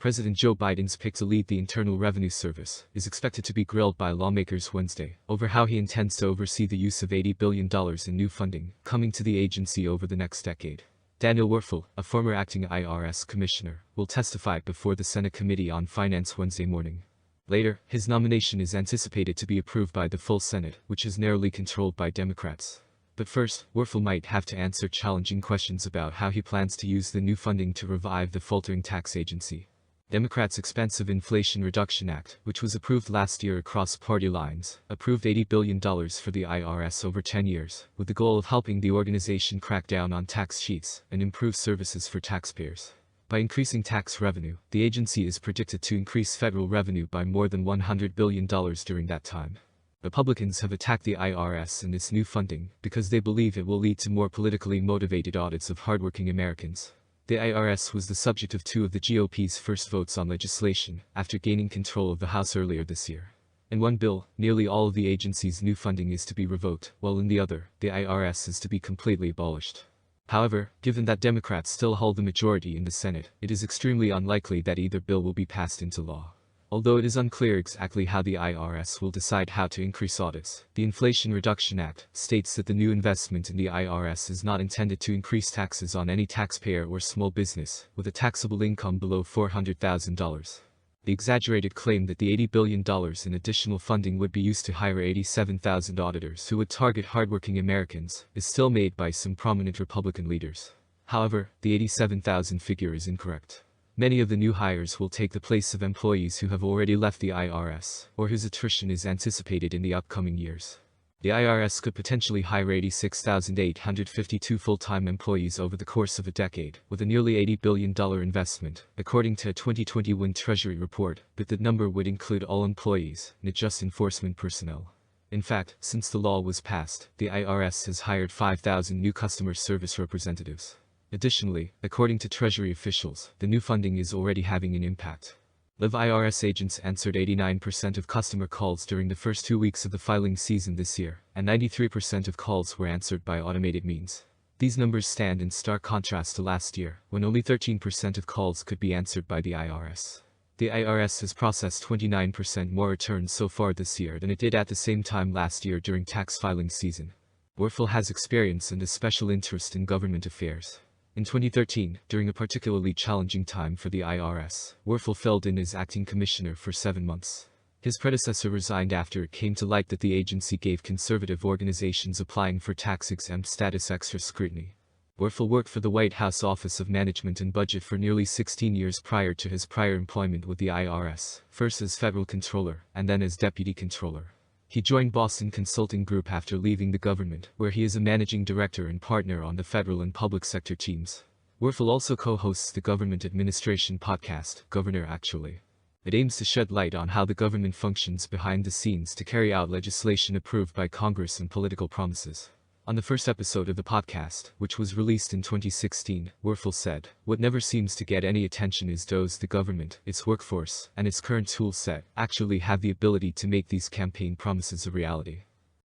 President Joe Biden's pick to lead the Internal Revenue Service is expected to be grilled by lawmakers Wednesday over how he intends to oversee the use of $80 billion in new funding coming to the agency over the next decade. Daniel Werfel, a former acting IRS commissioner, will testify before the Senate Committee on Finance Wednesday morning. Later, his nomination is anticipated to be approved by the full Senate, which is narrowly controlled by Democrats. But first, Werfel might have to answer challenging questions about how he plans to use the new funding to revive the faltering tax agency. Democrats' Expansive Inflation Reduction Act, which was approved last year across party lines, approved $80 billion for the IRS over 10 years, with the goal of helping the organization crack down on tax cheats and improve services for taxpayers. By increasing tax revenue, the agency is predicted to increase federal revenue by more than $100 billion during that time. Republicans have attacked the IRS and its new funding because they believe it will lead to more politically motivated audits of hardworking Americans. The IRS was the subject of two of the GOP's first votes on legislation after gaining control of the House earlier this year. In one bill, nearly all of the agency's new funding is to be revoked, while in the other, the IRS is to be completely abolished. However, given that Democrats still hold the majority in the Senate, it is extremely unlikely that either bill will be passed into law. Although it is unclear exactly how the IRS will decide how to increase audits, the Inflation Reduction Act states that the new investment in the IRS is not intended to increase taxes on any taxpayer or small business with a taxable income below $400,000. The exaggerated claim that the $80 billion in additional funding would be used to hire 87,000 auditors who would target hardworking Americans is still made by some prominent Republican leaders. However, the 87,000 figure is incorrect. Many of the new hires will take the place of employees who have already left the IRS, or whose attrition is anticipated in the upcoming years. The IRS could potentially hire 86,852 full-time employees over the course of a decade, with a nearly $80 billion investment, according to a 2021 Treasury report, but the number would include all employees, not just enforcement personnel. In fact, since the law was passed, the IRS has hired 5,000 new customer service representatives. Additionally, according to Treasury officials, the new funding is already having an impact. Live IRS agents answered 89% of customer calls during the first 2 weeks of the filing season this year, and 93% of calls were answered by automated means. These numbers stand in stark contrast to last year, when only 13% of calls could be answered by the IRS. The IRS has processed 29% more returns so far this year than it did at the same time last year during tax filing season. Werfel has experience and a special interest in government affairs. In 2013, during a particularly challenging time for the IRS, Werfel filled in as acting commissioner for 7 months. His predecessor resigned after it came to light that the agency gave conservative organizations applying for tax-exempt status extra scrutiny. Werfel worked for the White House Office of Management and Budget for nearly 16 years prior to his prior employment with the IRS, first as federal controller and then as deputy controller. He joined Boston Consulting Group after leaving the government, where he is a managing director and partner on the federal and public sector teams. Werfel also co-hosts the government administration podcast, Governor Actually. It aims to shed light on how the government functions behind the scenes to carry out legislation approved by Congress and political promises. On the first episode of the podcast, which was released in 2016, Werfel said, "What never seems to get any attention is does the government, its workforce, and its current tool set actually have the ability to make these campaign promises a reality."